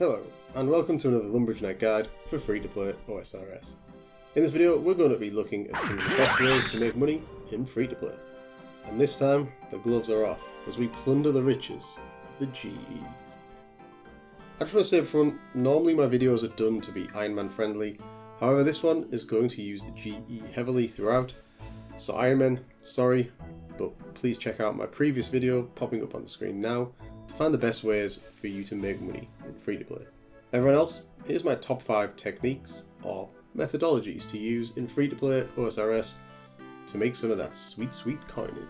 Hello, and welcome to another Lumbridge Night Guide for free-to-play OSRS. In this video, we're going to be looking at some of the best ways to make money in free-to-play. And this time, the gloves are off as we plunder the riches of the GE. I just want to say up front, normally my videos are done to be Ironman friendly, however this one is going to use the GE heavily throughout. So Ironman, sorry, but please check out my previous video popping up on the screen now to find the best ways for you to make money in free-to-play. Everyone else, here's my top 5 techniques or methodologies to use in free-to-play OSRS to make some of that sweet coinage.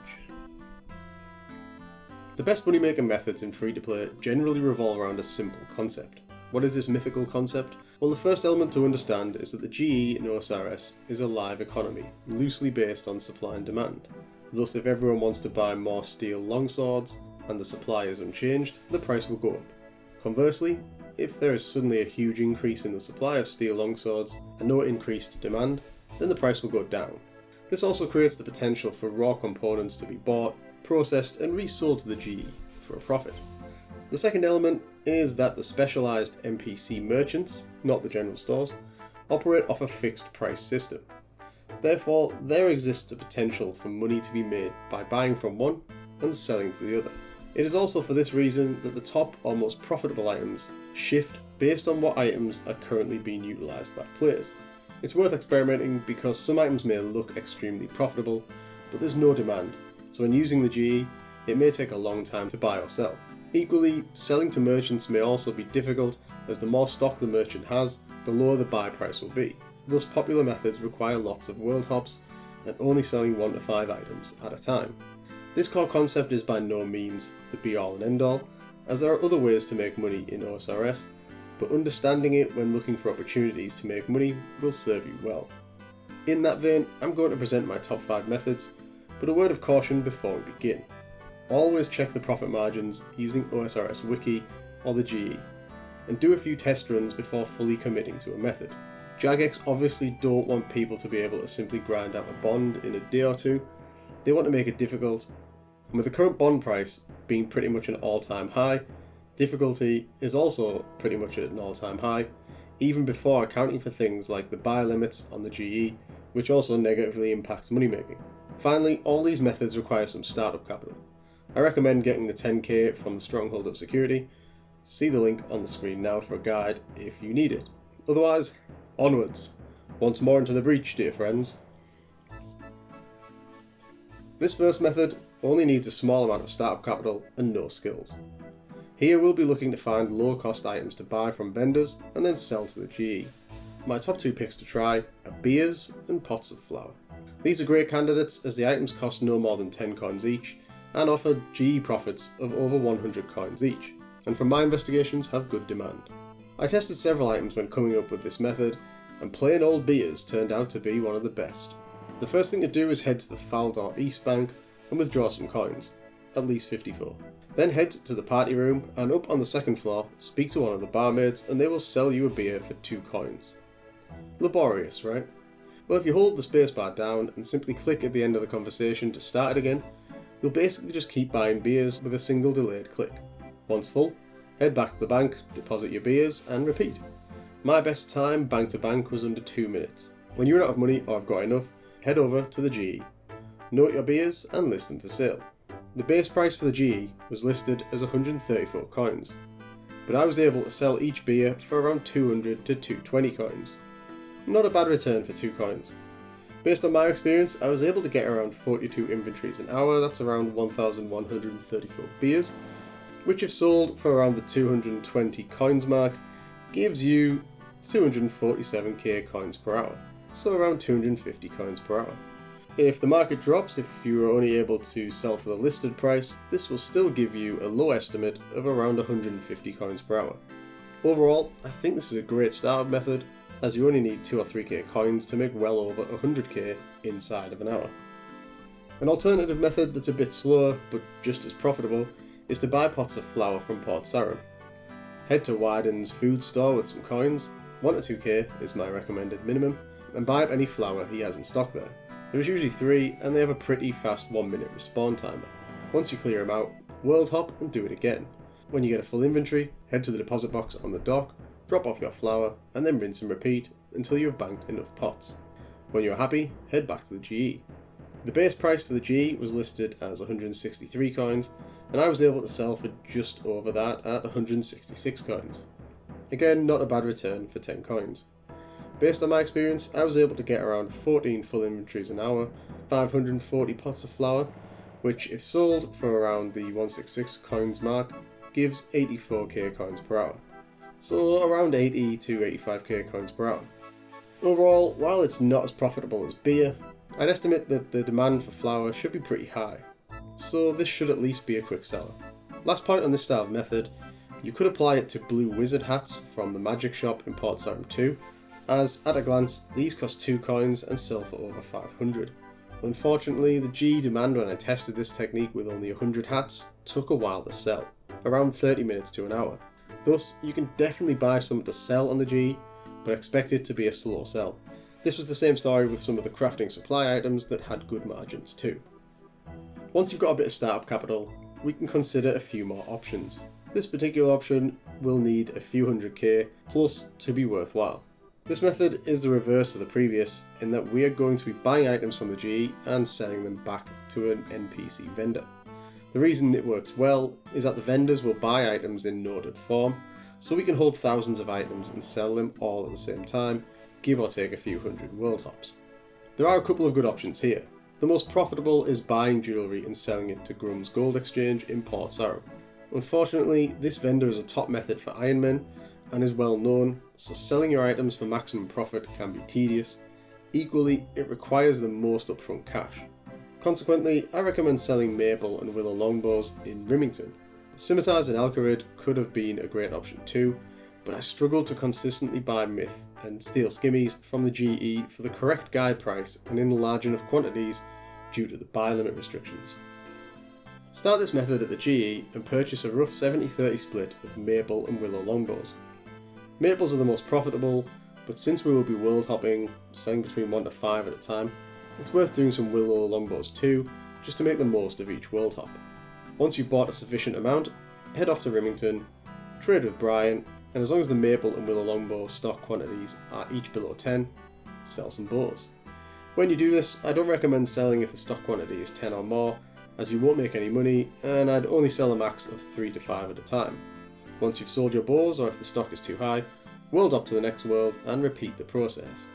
The best money-making methods in free-to-play generally revolve around a simple concept. What is this mythical concept? Well, the first element to understand is that the GE in OSRS is a live economy, loosely based on supply and demand. Thus, if everyone wants to buy more steel longswords, and the supply is unchanged, the price will go up. Conversely, if there is suddenly a huge increase in the supply of steel longswords and no increased demand, then the price will go down. This also creates the potential for raw components to be bought, processed and resold to the GE for a profit. The second element is that the specialised NPC merchants, not the general stores, operate off a fixed price system. Therefore, there exists a potential for money to be made by buying from one and selling to the other. It is also for this reason that the top or most profitable items shift based on what items are currently being utilised by players. It's worth experimenting because some items may look extremely profitable, but there's no demand, so when using the GE, it may take a long time to buy or sell. Equally, selling to merchants may also be difficult, as the more stock the merchant has, the lower the buy price will be. Thus, popular methods require lots of world hops and only selling 1 to 5 items at a time. This core concept is by no means the be-all and end-all, as there are other ways to make money in OSRS, but understanding it when looking for opportunities to make money will serve you well. In that vein, I'm going to present my top 5 methods, but a word of caution before we begin. Always check the profit margins using OSRS Wiki or the GE, and do a few test runs before fully committing to a method. Jagex obviously don't want people to be able to simply grind out a bond in a day or two. They want to make it difficult, and with the current bond price being pretty much an all-time high, difficulty is also pretty much at an all-time high, even before accounting for things like the buy limits on the GE, which also negatively impacts money making. Finally, all these methods require some startup capital. I recommend getting the 10k from the Stronghold of Security. See the link on the screen now for a guide if you need it. Otherwise, onwards. Once more into the breach, dear friends. This first method only needs a small amount of startup capital and no skills. Here we'll be looking to find low cost items to buy from vendors and then sell to the GE. My top 2 picks to try are beers and pots of flour. These are great candidates as the items cost no more than 10 coins each and offer GE profits of over 100 coins each, and from my investigations have good demand. I tested several items when coming up with this method, and plain old beers turned out to be one of the best. The first thing to do is head to the Faldor East Bank and withdraw some coins, at least 54. Then head to the party room and up on the second floor, speak to one of the barmaids and they will sell you a beer for 2 coins. Laborious, right? Well, if you hold the spacebar down and simply click at the end of the conversation to start it again, you'll basically just keep buying beers with a single delayed click. Once full, head back to the bank, deposit your beers and repeat. My best time bank to bank was under 2 minutes. When you run out of money or have got enough, head over to the GE. Note your beers and list them for sale. The base price for the GE was listed as 134 coins, but I was able to sell each beer for around 200 to 220 coins. Not a bad return for 2 coins. Based on my experience, I was able to get around 42 inventories an hour, that's around 1,134 beers, which if sold for around the 220 coins mark, gives you 247k coins per hour. So around 250 coins per hour. If the market drops, if you are only able to sell for the listed price, this will still give you a low estimate of around 150 coins per hour. Overall, I think this is a great startup method, as you only need 2 or 3k coins to make well over 100k inside of an hour. An alternative method that's a bit slower, but just as profitable, is to buy pots of flour from Port Sarim. Head to Wyden's food store with some coins, 1 to 2k is my recommended minimum, and buy up any flour he has in stock there. There's usually 3 and they have a pretty fast 1 minute respawn timer. Once you clear them out, world hop and do it again. when you get a full inventory, head to the deposit box on the dock, drop off your flour, and then rinse and repeat until you have banked enough pots. When you are happy, head back to the GE. The base price for the GE was listed as 163 coins, and I was able to sell for just over that at 166 coins. Again, not a bad return for 10 coins. Based on my experience, I was able to get around 14 full inventories an hour, 540 pots of flour, which if sold for around the 166 coins mark, gives 84k coins per hour. So around 80 to 85k coins per hour. Overall, while it's not as profitable as beer, I'd estimate that the demand for flour should be pretty high, so this should at least be a quick seller. Last point on this style of method, you could apply it to blue wizard hats from the magic shop in Port Sarim 2, as at a glance these cost 2 coins and sell for over 500. Unfortunately, the GE demand when I tested this technique with only 100 hats took a while to sell, around 30 minutes to an hour. Thus, you can definitely buy some to sell on the GE, but expect it to be a slow sell. This was the same story with some of the crafting supply items that had good margins too. Once you've got a bit of startup capital, we can consider a few more options. This particular option will need a few 100k plus to be worthwhile. This method is the reverse of the previous in that we are going to be buying items from the GE and selling them back to an NPC vendor. The reason it works well is that the vendors will buy items in noded form, so we can hold thousands of items and sell them all at the same time, give or take a few hundred world hops. There are a couple of good options here. The most profitable is buying jewellery and selling it to Grum's Gold Exchange in Port Sarim. Unfortunately, this vendor is a top method for Ironmen and is well known, so selling your items for maximum profit can be tedious. Equally, it requires the most upfront cash. Consequently, I recommend selling Maple and Willow Longbows in Rimington. Scimitars in Alcarid could have been a great option too, but I struggled to consistently buy Myth and Steel Skimmies from the GE for the correct guide price and in large enough quantities due to the buy limit restrictions. Start this method at the GE and purchase a rough 70-30 split of Maple and Willow Longbows. Maples are the most profitable, but since we will be world hopping, selling between 1 to 5 at a time, it's worth doing some Willow Longbows too, just to make the most of each world hop. Once you've bought a sufficient amount, head off to Rimington, trade with Brian, and as long as the Maple and Willow Longbow stock quantities are each below 10, sell some bows. When you do this, I don't recommend selling if the stock quantity is 10 or more, as you won't make any money, and I'd only sell a max of 3 to 5 at a time. Once you've sold your bows, or if the stock is too high, world hop to the next world and repeat the process.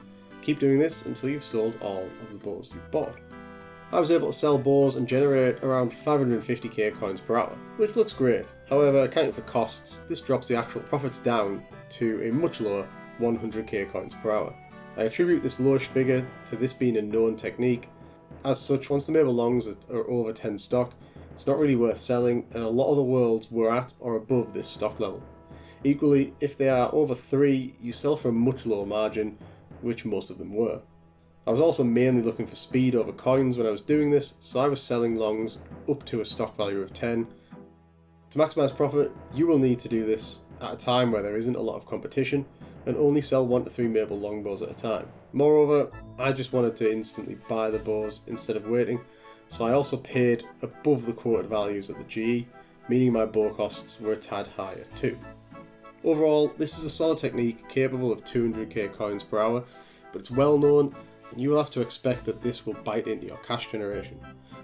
Keep doing this until you've sold all of the bows you've bought. I was able to sell bows and generate around 550k coins per hour, which looks great. However, accounting for costs, this drops the actual profits down to a much lower 100k coins per hour. I attribute this lowish figure to this being a known technique. As such, once the Maple Longs are over 10 stock, it's not really worth selling, and a lot of the worlds were at or above this stock level. Equally, if they are over 3, you sell for a much lower margin, which most of them were. I was also mainly looking for speed over coins when I was doing this, so I was selling longs up to a stock value of 10. To maximise profit, you will need to do this at a time where there isn't a lot of competition, and only sell 1 to 3 Maple Longbows at a time. Moreover, I just wanted to instantly buy the bows instead of waiting, so I also paid above the quoted values at the GE, meaning my bow costs were a tad higher too. Overall, this is a solid technique capable of 200k coins per hour, but it's well known, and you will have to expect that this will bite into your cash generation.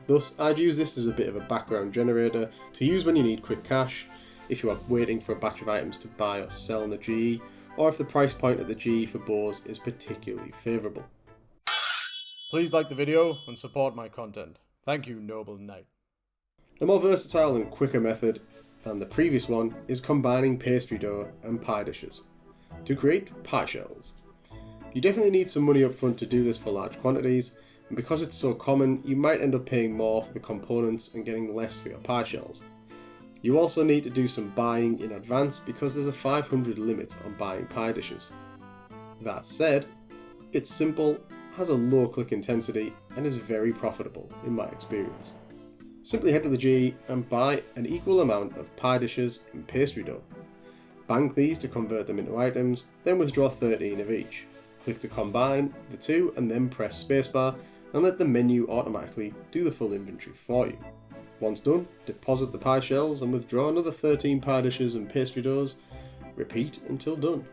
Thus, I'd use this as a bit of a background generator to use when you need quick cash, if you are waiting for a batch of items to buy or sell on the GE, or if the price point at the GE for bows is particularly favourable. Please like the video and support my content. Thank you, Noble Knight. A more versatile and quicker method than the previous one is combining pastry dough and pie dishes to create pie shells. You definitely need some money up front to do this for large quantities, and because it's so common, you might end up paying more for the components and getting less for your pie shells. You also need to do some buying in advance because there's a 500 limit on buying pie dishes. That said, it's simple, has a low click intensity, and is very profitable in my experience. Simply head to the GE and buy an equal amount of pie dishes and pastry dough. Bank these to convert them into items, then withdraw 13 of each. Click to combine the two and then press spacebar and let the menu automatically do the full inventory for you. Once done, deposit the pie shells and withdraw another 13 pie dishes and pastry doughs. Repeat until done.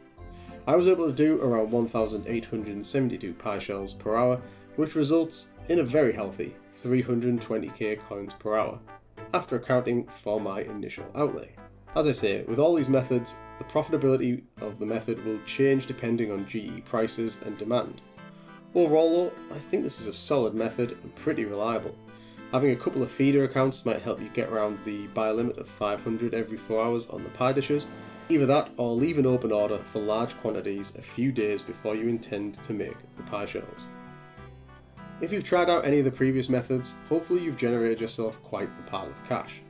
I was able to do around 1,872 pie shells per hour, which results in a very healthy 320k coins per hour, after accounting for my initial outlay. As I say, with all these methods, the profitability of the method will change depending on GE prices and demand. Overall though, I think this is a solid method and pretty reliable. Having a couple of feeder accounts might help you get around the buy limit of 500 every 4 hours on the pie dishes. Either that or leave an open order for large quantities a few days before you intend to make the pie shells. If you've tried out any of the previous methods, hopefully you've generated yourself quite the pile of cash.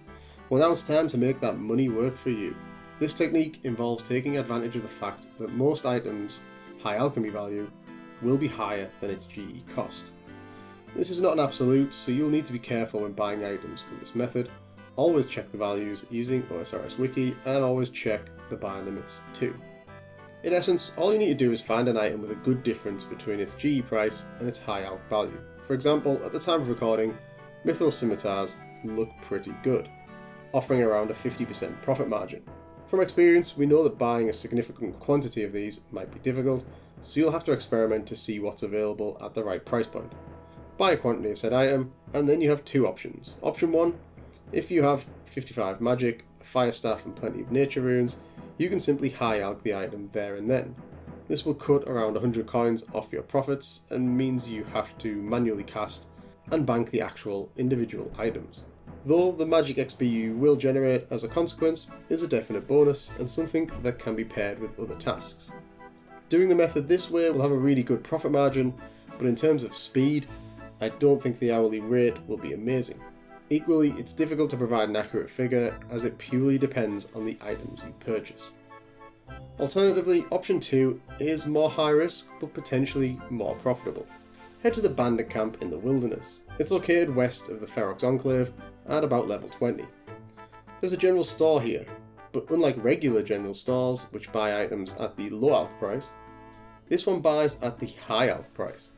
Well, now it's time to make that money work for you. This technique involves taking advantage of the fact that most items' high alchemy value will be higher than its GE cost. This is not an absolute, so you'll need to be careful when buying items for this method. Always check the values using OSRS Wiki and always check the buy limits too. In essence, all you need to do is find an item with a good difference between its GE price and its high alch value. For example, at the time of recording, Mithril scimitars look pretty good, offering around a 50% profit margin. From experience, we know that buying a significant quantity of these might be difficult, so you'll have to experiment to see what's available at the right price point. Buy a quantity of said item, and then you have two options. Option 1, if you have 55 magic, a fire staff and plenty of nature runes, you can simply high alch the item there and then. This will cut around 100 coins off your profits and means you have to manually cast and bank the actual individual items. Though the magic XP you will generate as a consequence is a definite bonus and something that can be paired with other tasks. Doing the method this way will have a really good profit margin, but in terms of speed, I don't think the hourly rate will be amazing. Equally, it's difficult to provide an accurate figure as it purely depends on the items you purchase. Alternatively, option 2 is more high risk but potentially more profitable. Head to the Bandit camp in the wilderness. It's located west of the Ferox Enclave at about level 20. There's a general store here, but unlike regular general stores which buy items at the low alch price, this one buys at the high alch price.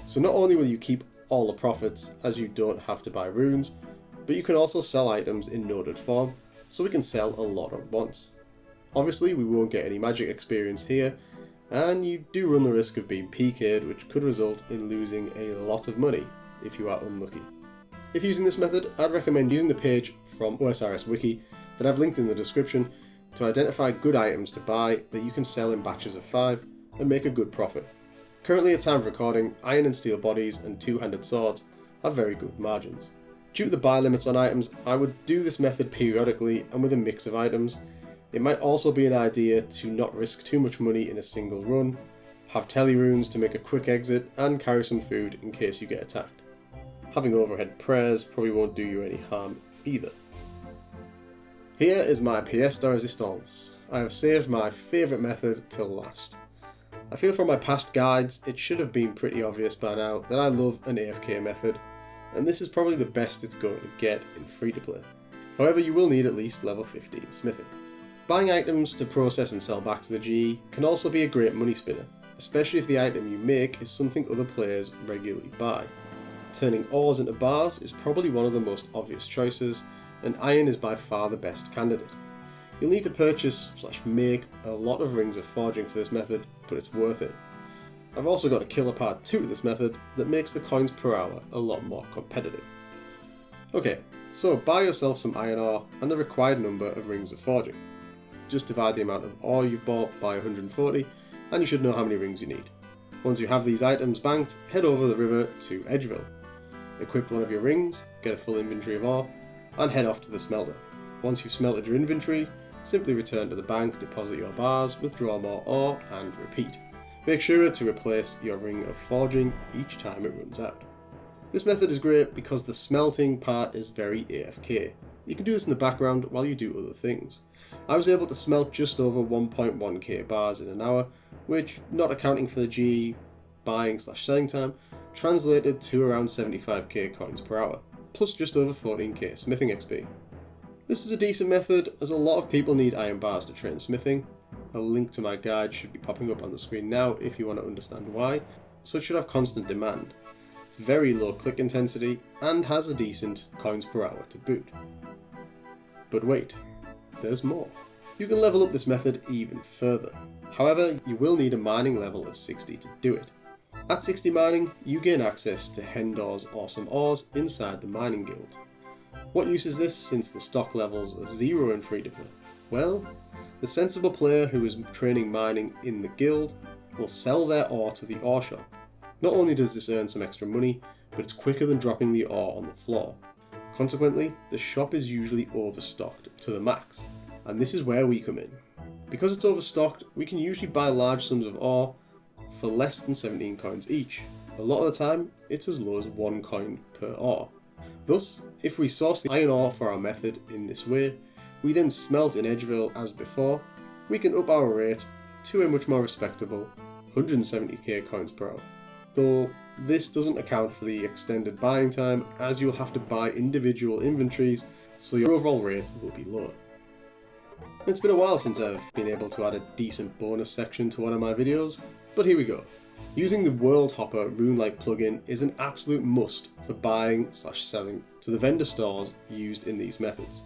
So not only will you keep all the profits as you don't have to buy runes, but you can also sell items in noded form, so we can sell a lot at once. Obviously we won't get any magic experience here, and you do run the risk of being PK'd, which could result in losing a lot of money if you are unlucky. If using this method, I'd recommend using the page from OSRS Wiki that I've linked in the description to identify good items to buy that you can sell in batches of 5 and make a good profit. Currently at time of recording, iron and steel bodies and two-handed swords have very good margins. Due to the buy limits on items, I would do this method periodically and with a mix of items. It might also be an idea to not risk too much money in a single run, have tele runes to make a quick exit, and carry some food in case you get attacked. Having overhead prayers probably won't do you any harm either. Here is my pièce de résistance. I have saved my favourite method till last. I feel from my past guides it should have been pretty obvious by now that I love an AFK method, and this is probably the best it's going to get in free to play. However, you will need at least level 15 smithing. Buying items to process and sell back to the GE can also be a great money spinner, especially if the item you make is something other players regularly buy. Turning ores into bars is probably one of the most obvious choices, and iron is by far the best candidate. You'll need to purchase/make a lot of rings of forging for this method, but it's worth it. I've also got a killer part 2 to this method that makes the coins per hour a lot more competitive. Okay, so buy yourself some iron ore and the required number of rings of forging. Just divide the amount of ore you've bought by 140 and you should know how many rings you need. Once you have these items banked, head over the river to Edgeville. Equip one of your rings, get a full inventory of ore, and head off to the smelter. Once you've smelted your inventory, simply return to the bank, deposit your bars, withdraw more ore, and repeat. Make sure to replace your ring of forging each time it runs out. This method is great because the smelting part is very AFK. You can do this in the background while you do other things. I was able to smelt just over 1.1k bars in an hour, which, not accounting for the GE buying/selling time, translated to around 75k coins per hour, plus just over 14k smithing XP. This is a decent method as a lot of people need iron bars to train smithing. A link to my guide should be popping up on the screen now if you want to understand why, so it should have constant demand. It's very low click intensity and has a decent coins per hour to boot. But wait, there's more. You can level up this method even further. However, you will need a mining level of 60 to do it. At 60 mining, you gain access to Hendor's awesome ores inside the mining guild. What use is this since the stock levels are 0 in free to play? Well, the sensible player who is training mining in the guild will sell their ore to the ore shop. Not only does this earn some extra money, but it's quicker than dropping the ore on the floor. Consequently, the shop is usually overstocked to the max, and this is where we come in. Because it's overstocked, we can usually buy large sums of ore for less than 17 coins each. A lot of the time, it's as low as 1 coin per ore. Thus, if we source the iron ore for our method in this way, we then smelt in Edgeville as before, we can up our rate to a much more respectable 170k coins per hour. Though this doesn't account for the extended buying time, as you'll have to buy individual inventories, so your overall rate will be lower. It's been a while since I've been able to add a decent bonus section to one of my videos, but here we go. Using the World Hopper Runelite plugin is an absolute must for buying/selling to the vendor stores used in these methods.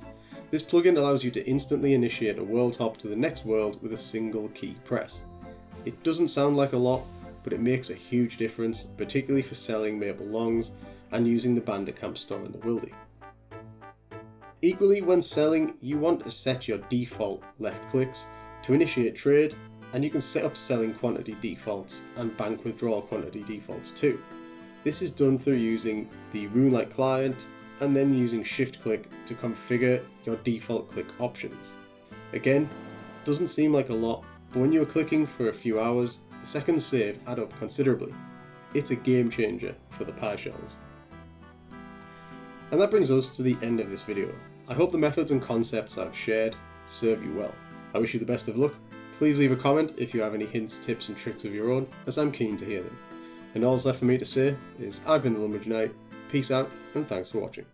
This plugin allows you to instantly initiate a world hop to the next world with a single key press. It doesn't sound like a lot, but it makes a huge difference, particularly for selling maple longs and using the Bandit camp store in the Wildy. Equally, when selling, you want to set your default left clicks to initiate trade, and you can set up selling quantity defaults and bank withdrawal quantity defaults too. This is done through using the Runelite client and then using shift click to configure your default click options. Again, doesn't seem like a lot, but when you are clicking for a few hours, the seconds saved add up considerably. It's a game changer for the pie shells. And that brings us to the end of this video. I hope the methods and concepts I've shared serve you well. I wish you the best of luck. Please leave a comment if you have any hints, tips and tricks of your own, as I'm keen to hear them. And all that's left for me to say is I've been the Lumbridge Knight, peace out and thanks for watching.